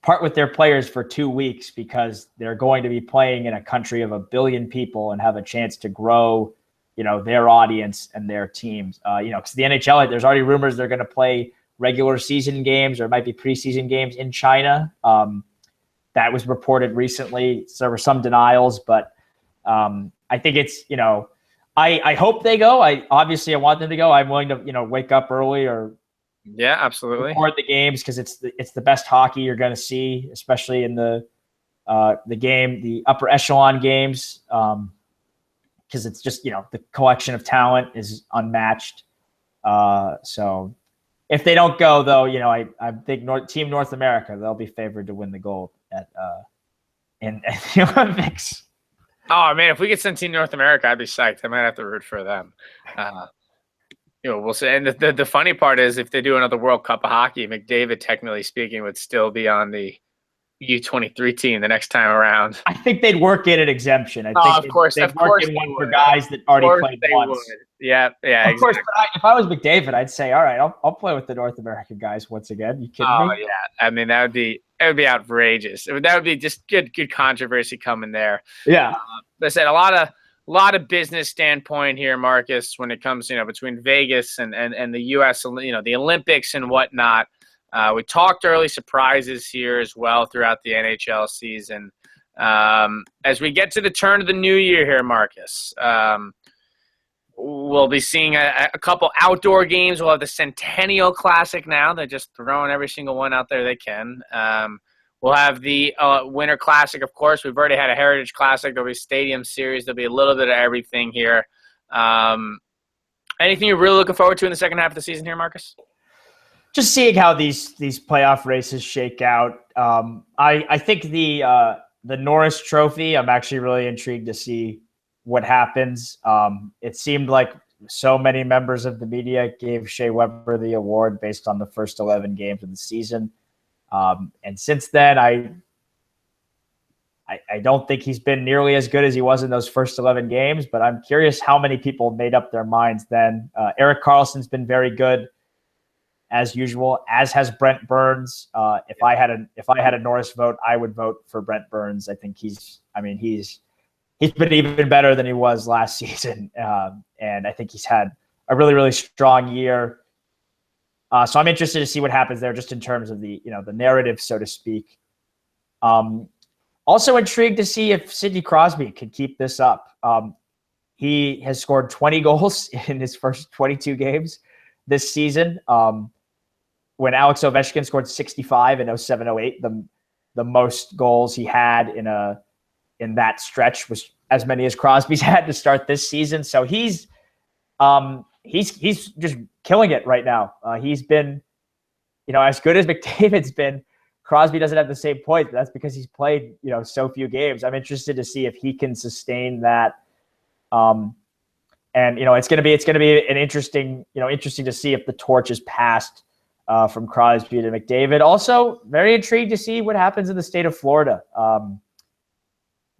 part with their players for 2 weeks, because they're going to be playing in a country of 1 billion people and have a chance to grow, their audience and their teams. Because the NHL, there's already rumors they're going to play regular season games, or it might be preseason games in China. That was reported recently. So there were some denials, but I think it's, I hope they go. I want them to go. I'm willing to, wake up early or absolutely record the games, because it's the best hockey you're going to see, especially in the upper echelon games. Because it's just, the collection of talent is unmatched. So if they don't go, though, I think Team North America, they'll be favored to win the gold in the Olympics. Oh, man, if we could send Team North America, I'd be psyched. I might have to root for them. We'll see. And the funny part is, if they do another World Cup of hockey, McDavid, technically speaking, would still be on the U23 team the next time around. I think they'd work in an exemption. I think of course, they'd work in one for guys that already played once. Would. Yeah, exactly. Of course, if I was McDavid, I'd say, all right, I'll play with the North American guys once again. You kidding me? Oh yeah, I mean that would be outrageous. That would be just good controversy coming there. Yeah, I said a lot of business standpoint here, Marcus, when it comes, between Vegas and the U.S., the Olympics and whatnot. We talked early surprises here as well throughout the NHL season. As we get to the turn of the new year here, Marcus, we'll be seeing a couple outdoor games. We'll have the Centennial Classic now. They're just throwing every single one out there they can. We'll have the Winter Classic, of course. We've already had a Heritage Classic. There'll be Stadium Series. There'll be a little bit of everything here. Anything you're really looking forward to in the second half of the season here, Marcus? Just seeing how these playoff races shake out. I think the Norris Trophy, I'm actually really intrigued to see what happens. It seemed like so many members of the media gave Shea Weber the award based on the first 11 games of the season. And since then, I don't think he's been nearly as good as he was in those first 11 games, but I'm curious how many people made up their minds then. Erik Karlsson's been very good, as usual, as has Brent Burns. If I had a Norris vote, I would vote for Brent Burns. I think he's been even better than he was last season. And I think he's had a really, really strong year. So I'm interested to see what happens there, just in terms of the narrative, so to speak. Also intrigued to see if Sidney Crosby could keep this up. He has scored 20 goals in his first 22 games this season. When Alex Ovechkin scored 65 in 07-08, the most goals he had in that stretch was as many as Crosby's had to start this season. So he's just killing it right now. He's been, as good as McDavid's been. Crosby doesn't have the same point. That's because he's played, so few games. I'm interested to see if he can sustain that. And it's going to be an interesting to see if the torch is passed from Crosby to McDavid. Also, very intrigued to see what happens in the state of Florida.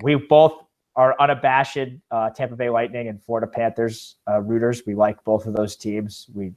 We both are unabashed Tampa Bay Lightning and Florida Panthers rooters. We like both of those teams. We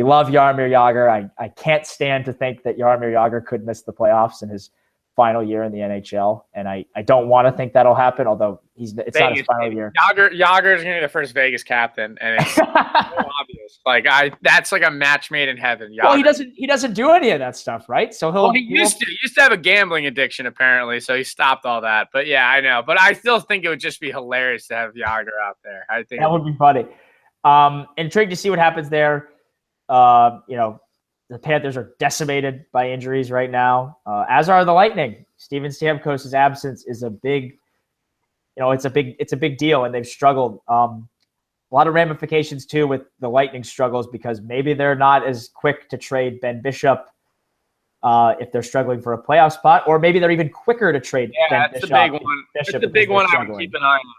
love Jaromir Jagr. I can't stand to think that Jaromir Jagr could miss the playoffs in his final year in the NHL, and I don't want to think that'll happen. Although it's Vegas, not his final year. Yager's gonna be the first Vegas captain, and it's so obvious. Like that's like a match made in heaven. Yager. Well, he doesn't do any of that stuff, right? So he used to have a gambling addiction apparently, so he stopped all that. But yeah, I know. But I still think it would just be hilarious to have Yager out there. I think that would be funny. Intrigued to see what happens there. The Panthers are decimated by injuries right now, as are the Lightning. Steven Stamkos' absence is a big, it's a big deal, and they've struggled. A lot of ramifications too with the Lightning struggles because maybe they're not as quick to trade Ben Bishop if they're struggling for a playoff spot, or maybe they're even quicker to trade Ben Bishop. Yeah, that's the big one. That's the big one I would keep an eye on.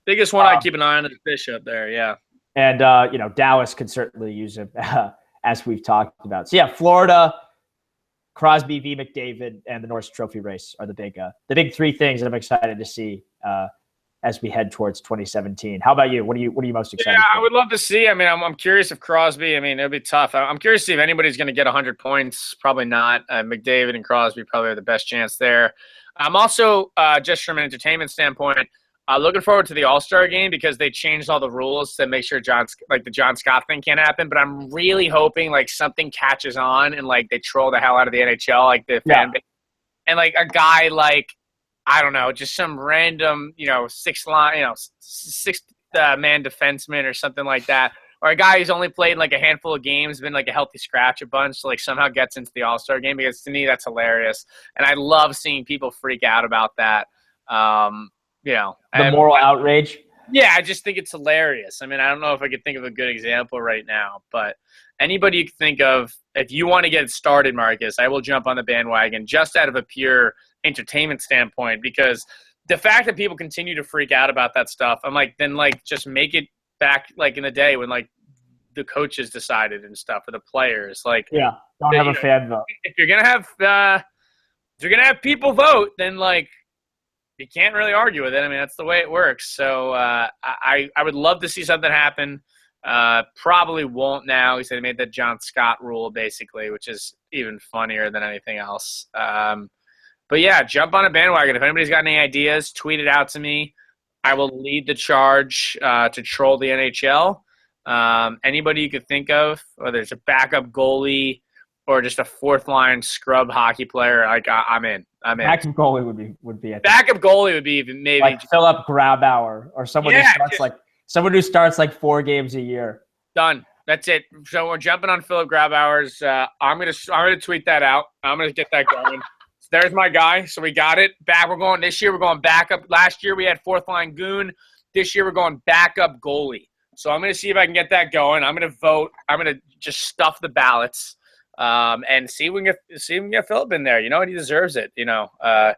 Biggest one I keep an eye on is Bishop there, yeah. And Dallas could certainly use him. As we've talked about. So yeah, Florida, Crosby, v. McDavid, and the Norris Trophy race are the big three things that I'm excited to see as we head towards 2017. How about you? What are you most excited for? I would love to see. I mean, I'm curious if Crosby, it'll be tough. I'm curious to see if anybody's going to get 100 points. Probably not. McDavid and Crosby probably have the best chance there. I'm also, just from an entertainment standpoint, looking forward to the All-Star game because they changed all the rules to make sure the John Scott thing can't happen. But I'm really hoping something catches on and they troll the hell out of the NHL, the fan base, and a guy I don't know, just some random six man defenseman or something like that, or a guy who's only played a handful of games, been a healthy scratch a bunch, so somehow gets into the All-Star game because to me that's hilarious, and I love seeing people freak out about that. The moral outrage. Yeah, I just think it's hilarious. I don't know if I could think of a good example right now, but anybody you can think of, if you want to get it started, Marcus, I will jump on the bandwagon just out of a pure entertainment standpoint because the fact that people continue to freak out about that stuff, I'm just make it back in the day when the coaches decided and stuff for the players. Don't have a fan vote. If you're gonna have people vote, then you can't really argue with it. That's the way it works. So I would love to see something happen. Probably won't now because they made that John Scott rule basically, which is even funnier than anything else. But yeah, jump on a bandwagon. If anybody's got any ideas, tweet it out to me. I will lead the charge to troll the NHL. Anybody you could think of, whether it's a backup goalie or just a fourth-line scrub hockey player, I'm in. Backup goalie would be. Backup goalie would be even maybe Philip Grabauer or someone who starts 4 games a year. Done. That's it. So we're jumping on Philip Grabauer's. I'm gonna tweet that out. I'm gonna get that going. So there's my guy. So we got it. This year we're going backup. Last year we had fourth-line goon. This year we're going backup goalie. So I'm gonna see if I can get that going. I'm gonna vote. I'm gonna just stuff the ballots. And see if we can get Philip in there. You know what? He deserves it. I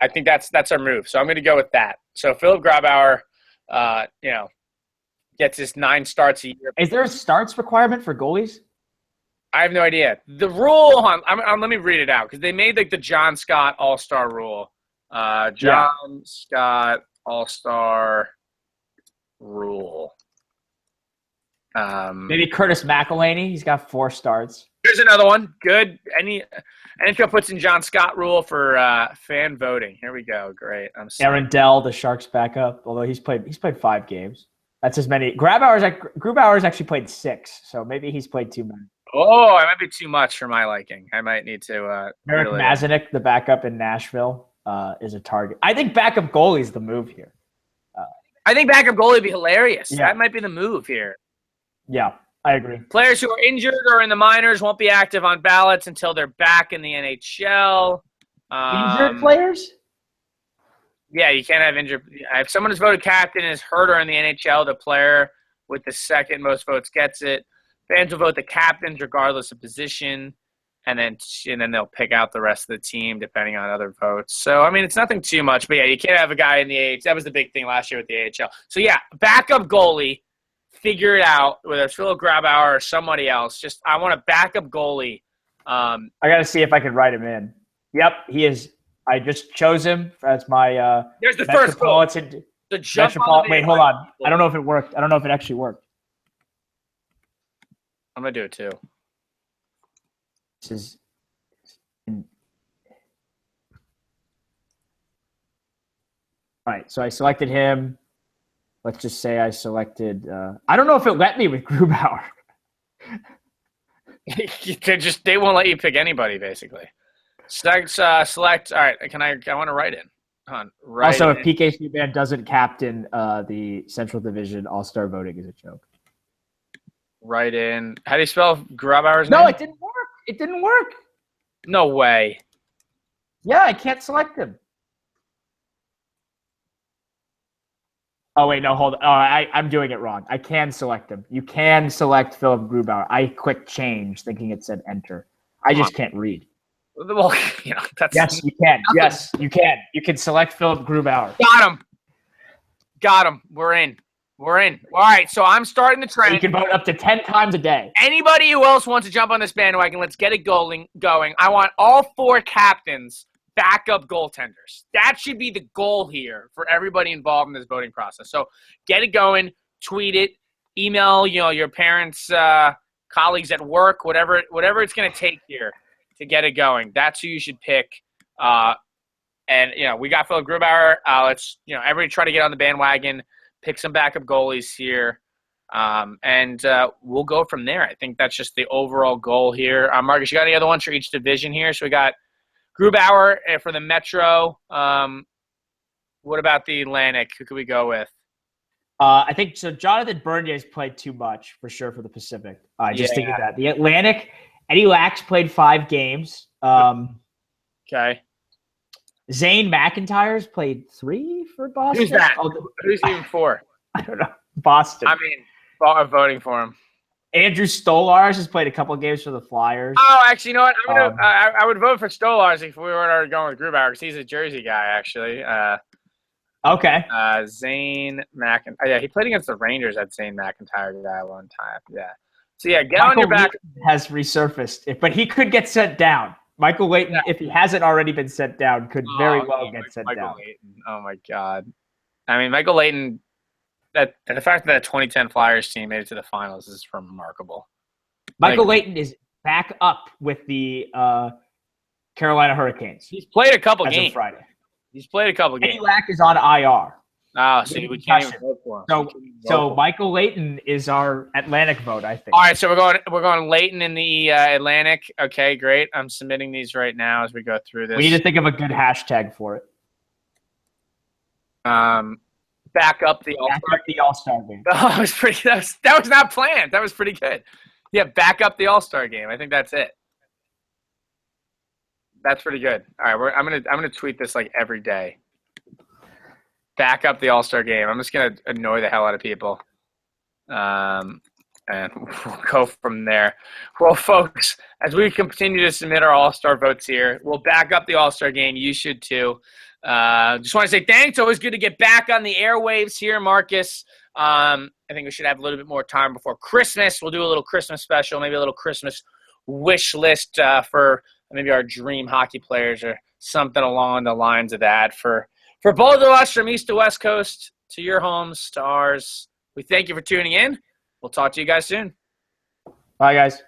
think that's our move. So I'm going to go with that. So Philip Grabauer, gets his 9 starts a year. Is there a starts requirement for goalies? I have no idea. The rule let me read it out because they made the John Scott All-Star rule. Scott All-Star rule. Maybe Curtis McElhinney. He's got 4 starts. Here's another one. Good. NHL puts in John Scott rule for fan voting. Here we go. Great. Aaron Dell, the Sharks backup, although he's played 5 games. That's as many. Grubauer's actually played 6, so maybe he's played too many. Oh, it might be too much for my liking. I might need to. Eric Mazinik, the backup in Nashville, is a target. I think backup goalie is the move here. I think backup goalie would be hilarious. Yeah. That might be the move here. Yeah, I agree. Players who are injured or in the minors won't be active on ballots until they're back in the NHL. Injured players? Yeah, you can't have injured. If someone is voted captain and is hurt or in the NHL, the player with the second most votes gets it. Fans will vote the captains regardless of position, and then they'll pick out the rest of the team depending on other votes. So, it's nothing too much. But, yeah, you can't have a guy in the AHL. That was the big thing last year with the AHL. So, yeah, backup goalie. Figure it out, whether it's Philip Grabauer or somebody else. I want a backup goalie. I got to see if I can write him in. Yep, he is. I just chose him as my there's the first goal. Wait, hold on. I don't know if it worked. I don't know if it actually worked. I'm going to do it too. This is All right, so I selected him. Let's just say I selected. I don't know if it let me with Grubauer. They won't let you pick anybody basically. Select. All right, I want to write in. Also, if PK Subban doesn't captain the Central Division All-Star voting is a joke. Write in. How do you spell Grubauer's name? No, it didn't work. It didn't work. No way. Yeah, I can't select him. Oh, wait, no, hold on. Oh, I'm doing it wrong. I can select him. You can select Philip Grubauer. I clicked change thinking it said enter. I just can't read. Well, that's yes, you can. Nothing. Yes, you can. You can select Philip Grubauer. Got him. We're in. All right, so I'm starting the trend. You can vote up to 10 times a day. Anybody who else wants to jump on this bandwagon, let's get it going. I want all 4 captains backup goaltenders. That should be the goal here for everybody involved in this voting process. So get it going, tweet it, email, your parents, colleagues at work, whatever it's going to take here to get it going. That's who you should pick. And we got Philip Grubauer. Let's everybody try to get on the bandwagon, pick some backup goalies here, and we'll go from there. I think that's just the overall goal here. Marcus, you got any other ones for each division here? So we got Grubauer for the Metro. What about the Atlantic? Who could we go with? I think so. Jonathan Bernier's played too much for sure for the Pacific. Just thinking that the Atlantic, Eddie Lax played 5 games. Okay. Zane McIntyre's played 3 for Boston. Who's that? Who's even 4? I don't know. Boston. I mean, I'm voting for him. Andrew Stolars has played a couple of games for the Flyers. Oh, actually, you know what? I would vote for Stolars if we were going with Grubauer because he's a Jersey guy, actually. Okay. Zane McIntyre. Yeah, he played against the Rangers. That Zane McIntyre guy one time. Yeah. So, get Michael on your back. Leighton has resurfaced, but he could get sent down. Michael Leighton, if he hasn't already been sent down, could very well get sent down. Leighton. Oh, my God. I mean, Michael Leighton, the fact that 2010 Flyers team made it to the finals is remarkable. Michael Leighton is back up with the Carolina Hurricanes. He's played a couple games. Of Friday. He's played a couple games. Eddie Lack is on IR. Oh, so we can't even vote for him. So Michael Leighton is our Atlantic vote, I think. All right, so we're going Leighton in the Atlantic. Okay, great. I'm submitting these right now as we go through this. We need to think of a good hashtag for it. Back up the All-Star game. Oh, that was pretty. That was not planned. That was pretty good. Yeah, back up the All-Star game. I think that's it. That's pretty good. All right, I'm gonna tweet this like every day. Back up the All-Star game. I'm just gonna annoy the hell out of people, and we'll go from there. Well, folks, as we continue to submit our All-Star votes here, we'll back up the All-Star game. You should too. Just want to say thanks. Always good to get back on the airwaves here, Marcus. I think we should have a little bit more time before Christmas. We'll do a little Christmas special, maybe a little Christmas wish list for maybe our dream hockey players or something along the lines of that. For both of us, from East to West Coast, to your homes, to ours, we thank you for tuning in. We'll talk to you guys soon. Bye, guys.